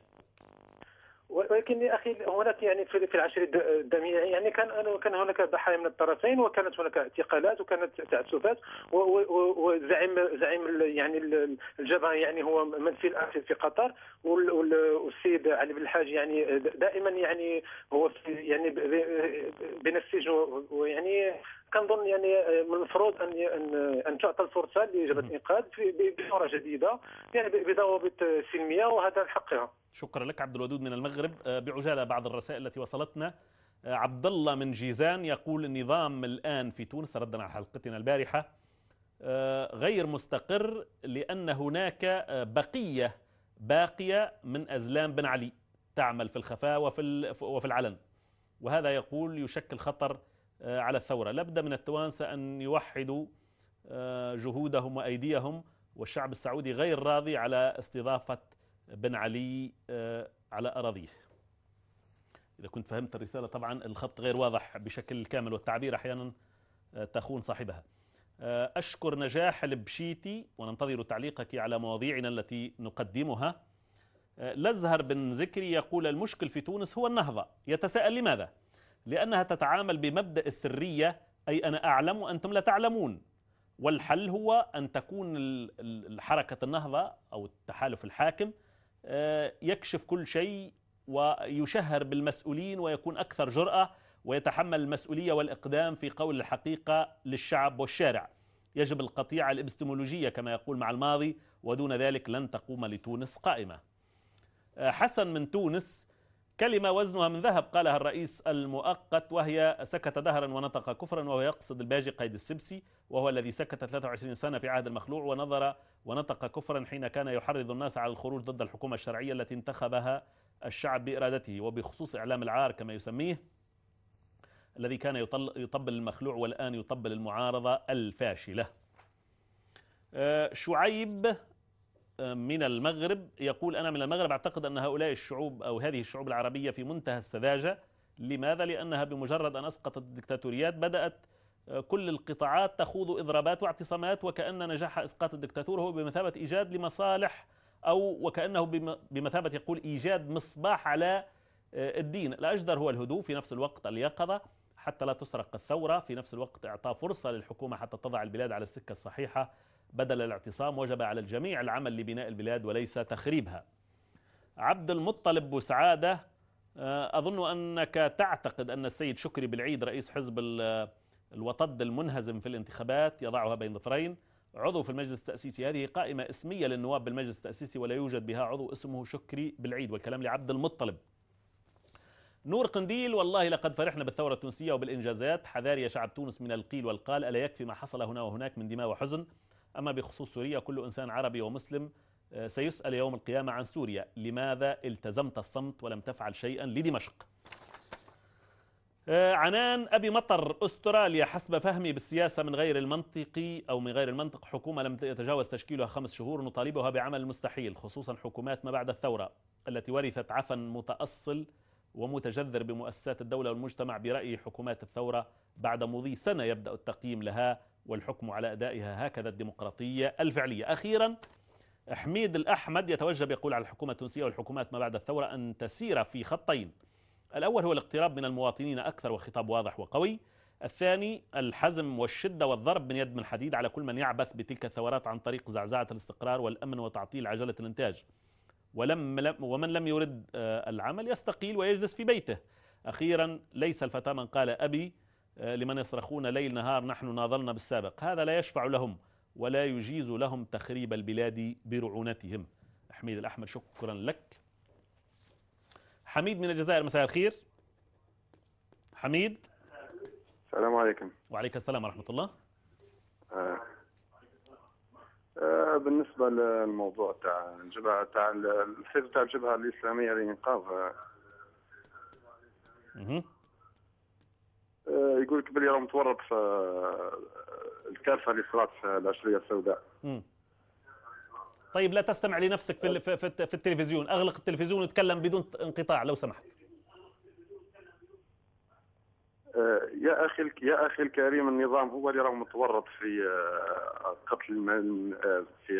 ولكن يا اخي هناك يعني في العشرية الدامية يعني كان هناك ضحايا من الطرفين، وكانت هناك اعتقالات وكانت تعسفات، وزعيم يعني الجبهة يعني هو منفي في قطر، والسيد علي بن الحاج يعني دائما يعني هو يعني بين السجن، ويعني كنظن يعني من المفروض ان تعطى الفرصه لجبهه الانقاذ بصوره جديده يعني بضوابط سلميه، وهذا حقها. شكرا لك عبد الودود من المغرب. بعجاله بعض الرسائل التي وصلتنا. عبد الله من جيزان يقول النظام الان في تونس ردا على حلقتنا البارحه غير مستقر، لان هناك باقيه من ازلام بن علي تعمل في الخفاء وفي العلن، وهذا يقول يشكل خطر على الثورة. لابد من التوانسة أن يوحدوا جهودهم وأيديهم، والشعب السعودي غير راضي على استضافة بن علي على أراضيه. إذا كنت فهمت الرسالة، طبعا الخط غير واضح بشكل كامل والتعبير أحيانا تخون صاحبها. أشكر نجاح البشيتي وننتظر تعليقك على مواضيعنا التي نقدمها. لزهر بن زكري يقول المشكل في تونس هو النهضة. يتساءل لماذا؟ لأنها تتعامل بمبدأ السرية، أي أنا أعلم وأنتم لا تعلمون، والحل هو أن تكون حركة النهضة أو التحالف الحاكم يكشف كل شيء ويشهر بالمسؤولين ويكون أكثر جرأة ويتحمل المسؤولية والإقدام في قول الحقيقة للشعب والشارع. يجب القطيعة الإبستمولوجية كما يقول مع الماضي، ودون ذلك لن تقوم لتونس قائمة. حسن من تونس: كلمة وزنها من ذهب قالها الرئيس المؤقت، وهي سكت دهرا ونطق كفرا، وهو يقصد الباجي قيد السبسي، وهو الذي سكت 23 سنة في عهد المخلوع ونظر ونطق كفرا حين كان يحرض الناس على الخروج ضد الحكومة الشرعية التي انتخبها الشعب بإرادته، وبخصوص إعلام العار كما يسميه الذي كان يطبل المخلوع والآن يطبل المعارضة الفاشلة. شعيب من المغرب يقول أنا من المغرب أعتقد أن هؤلاء الشعوب أو هذه الشعوب العربية في منتهى السذاجة. لماذا؟ لأنها بمجرد أن أسقطت الدكتاتوريات بدأت كل القطاعات تخوض إضرابات واعتصامات، وكأن نجاح إسقاط الدكتاتور هو بمثابة إيجاد لمصالح، أو وكأنه بمثابة يقول إيجاد مصباح على الدين. الأجدر هو الهدوء، في نفس الوقت اليقظة حتى لا تسرق الثورة، في نفس الوقت إعطاء فرصة للحكومة حتى تضع البلاد على السكة الصحيحة بدل الاعتصام. وجب على الجميع العمل لبناء البلاد وليس تخريبها. عبد المطلب بوسعادة: أظن أنك تعتقد أن السيد شكري بالعيد رئيس حزب الوطد المنهزم في الانتخابات يضعها بين ظفرين عضو في المجلس التأسيسي. هذه قائمة اسمية للنواب بالمجلس التأسيسي ولا يوجد بها عضو اسمه شكري بالعيد، والكلام لعبد المطلب. نور قنديل: والله لقد فرحنا بالثورة التونسية وبالإنجازات، حذار يا شعب تونس من القيل والقال، ألا يكفي ما حصل هنا وهناك من دماء وحزن. أما بخصوص سوريا، كل إنسان عربي ومسلم سيسأل يوم القيامة عن سوريا، لماذا التزمت الصمت ولم تفعل شيئا لدمشق؟ عنان أبي مطر: أستراليا حسب فهمي بالسياسة من غير المنطقي أو من غير المنطق حكومة لم يتجاوز تشكيلها 5 شهور، نطالبها بعمل المستحيل، خصوصا حكومات ما بعد الثورة التي ورثت عفن متأصل ومتجذر بمؤسسات الدولة والمجتمع. برأيي حكومات الثورة بعد مضي سنة يبدأ التقييم لها والحكم على أدائها، هكذا الديمقراطية الفعلية. أخيرا حميد الأحمد يتوجب يقول على الحكومة التونسية والحكومات ما بعد الثورة أن تسير في خطين: الأول هو الاقتراب من المواطنين أكثر وخطاب واضح وقوي، الثاني الحزم والشدة والضرب من يد من حديد على كل من يعبث بتلك الثورات عن طريق زعزعة الاستقرار والأمن وتعطيل عجلة الإنتاج. ومن لم يرد العمل يستقيل ويجلس في بيته. أخيرا ليس الفتى من قال أبي لمن يصرخون ليل نهار نحن ناضلنا بالسابق. هذا لا يشفع لهم ولا يجيز لهم تخريب البلاد برعونتهم. حميد الأحمد شكرا لك. حميد من الجزائر، مساء الخير. حميد. السلام عليكم. وعليك السلام ورحمة الله. بالنسبة للموضوع تاع الجبهة تاع الحزب تاع الجبهة الإسلامية للإنقاذ، يقول لك بلي راه متورط في الكارثة اللي صارت في العشرية السوداء. طيب لا تستمع لنفسك في التلفزيون، أغلق التلفزيون وتكلم بدون انقطاع لو سمحت. يا أخي الكريم، النظام هو اللي راه متورط في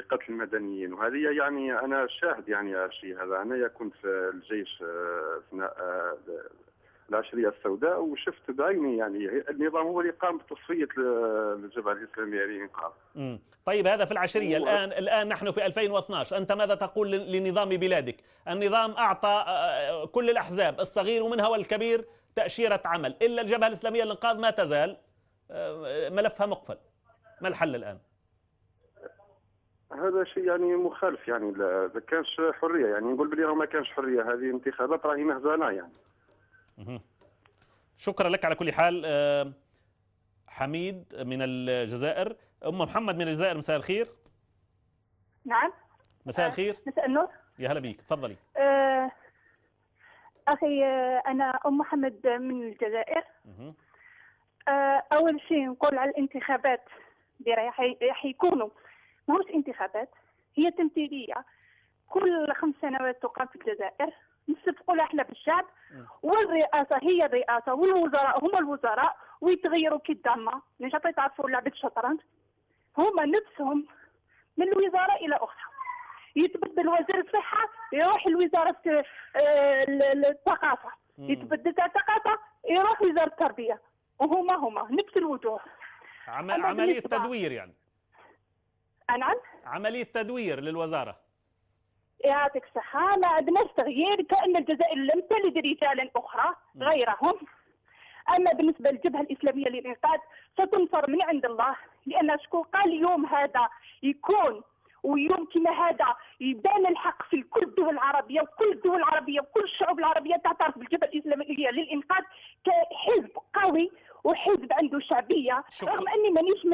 قتل المدنيين، وهذه يعني أنا شاهد يعني الشيء هذا. أنا كنت في الجيش أثناء العشرية السوداء وشفت بعيني يعني النظام هو اللي قام بتصفية الجبهة الإسلامية للإنقاذ. طيب هذا في العشرية. الآن نحن في 2012، أنت ماذا تقول لنظام بلادك؟ النظام أعطى كل الأحزاب الصغير ومنها والكبير تأشيرة عمل، إلا الجبهة الإسلامية للإنقاذ ما تزال ملفها مقفل. ما الحل الآن؟ هذا شيء يعني مخالف، يعني ما كانش حرية، يعني نقول بلي ما كانش حرية. هذه انتخابات راهي مهزلة يعني. شكرا لك على كل حال. حميد من الجزائر. أم محمد من الجزائر، مساء الخير. نعم مساء الخير. مساء النور. يا هلا بيك، تفضلي. أخي أنا أم محمد من الجزائر. أول شيء نقول على الانتخابات اللي راح يكونوا ماهوش انتخابات، هي تمثيلية. كل 5 سنوات تقام في الجزائر، نصفقوا لها احنا بالشعب، والرئاسة هي الرئاسة والوزراء هم الوزراء، ويتغيروا كالدامة. مش تعرفوا لعبة الشطرنج، هما نفسهم من الوزارة إلى أخرى. يتبدل وزير الصحة يروح لوزارة الثقافة، يتبدل الثقافة يروح وزارة التربية، وهما نفس الوجوه. عملية تدوير يعني. نعم، عملية تدوير للوزارة. يعطيك الصحة. ما عندناش تغيير، كأن الجزائر لم تلد رجالا أخرى غيرهم. أما بالنسبة للجبهة الإسلامية للإنقاذ ستنصر من عند الله، لأن شكون قال اليوم هذا يكون، ويوم كما هذا يبان الحق في كل الدول العربية، وكل الدول العربية وكل الشعوب العربية تعترف بالجبهة الإسلامية للإنقاذ كحزب قوي وحزب عنده شعبية. رغم أني مانيش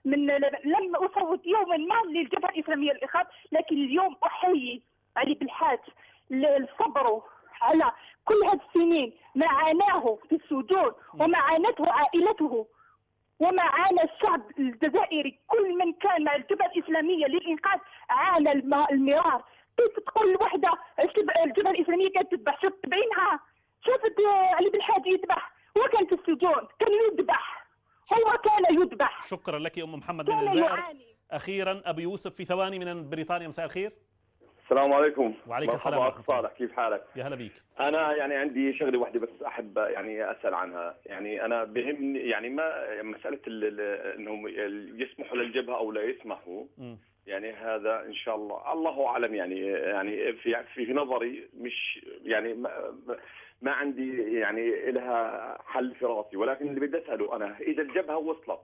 من لم أصوت يوما ما للجبهة الإسلامية للإنقاذ، لكن اليوم أحيي علي بالحاج لصبره على كل هذه السنين، ما عاناه في السجون وما عانته عائلته وما عانى الشعب الجزائري. كل من كان مع الجبهة الإسلامية للإنقاذ عانى المرار. كيف تقول الوحدة الجبهة الإسلامية كانت تذبح؟ شوف تبعينها، شافت علي بالحاج يذبح، هو كان في السجون، كان يذبح، هو كان يذبح. شكرا لك يا أم محمد من الجزائر. أخيرا أبو يوسف في ثواني من بريطانيا، مساء الخير. السلام عليكم. وعليك السلام. مرحبا أخ صالح، كيف حالك؟ يا هلا بيك. أنا يعني عندي شغلة واحدة بس أحب يعني أسأل عنها. يعني أنا بهمني يعني ما مسألة إنهم يسمحوا للجبهة أو لا يسمحوا. يعني هذا إن شاء الله أعلم. يعني في نظري مش يعني ما عندي يعني لها حل في راسي، ولكن اللي بدي أسأله أنا إذا الجبهة وصلت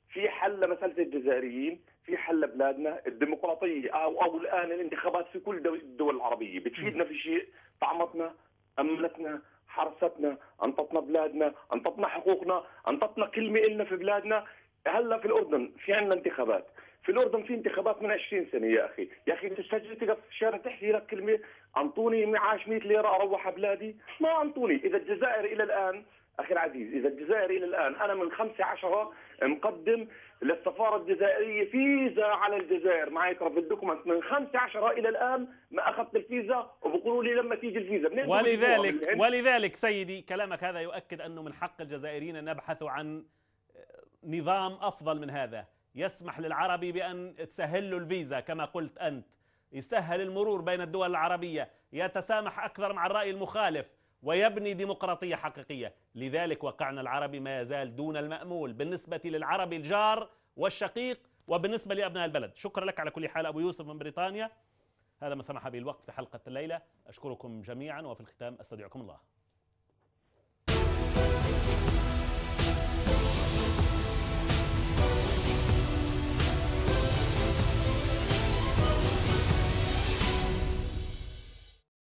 في حل لمسألة الجزائريين، في حل بلادنا الديمقراطية أو الآن الانتخابات في كل الدول العربية بتفيدنا في شيء؟ طعمتنا، أمنتنا، حرستنا، أنطتنا بلادنا، أنطتنا حقوقنا، أنطتنا كلمة إلنا في بلادنا. هلا في الأردن في عندنا انتخابات، في الأردن في انتخابات من 20 سنة يا أخي تستجي تقف في الشارع تحكي لك كلمة أنطوني معاش 100 ليرة أروح بلادي؟ ما أنطوني. إذا الجزائر إلى الآن أخي العزيز، إذا الجزائر إلى الآن أنا من 15 مقدم للسفارة الجزائرية فيزا على الجزائر، معي طرف الدوكمنت، من 15 إلى الآن ما أخذت الفيزا، وبقولوا لي لما تيجي الفيزا. ولذلك سيدي كلامك هذا يؤكد أنه من حق الجزائريين أن يبحثوا عن نظام أفضل من هذا، يسمح للعربي بأن تسهل له الفيزا كما قلت أنت، يسهل المرور بين الدول العربية، يتسامح أكثر مع الرأي المخالف، ويبني ديمقراطية حقيقية. لذلك واقعنا العربي ما يزال دون المأمول بالنسبة للعربي الجار والشقيق وبالنسبة لأبناء البلد. شكرا لك على كل حال أبو يوسف من بريطانيا. هذا ما سمح به الوقت في حلقة الليلة. أشكركم جميعا، وفي الختام أستودعكم الله.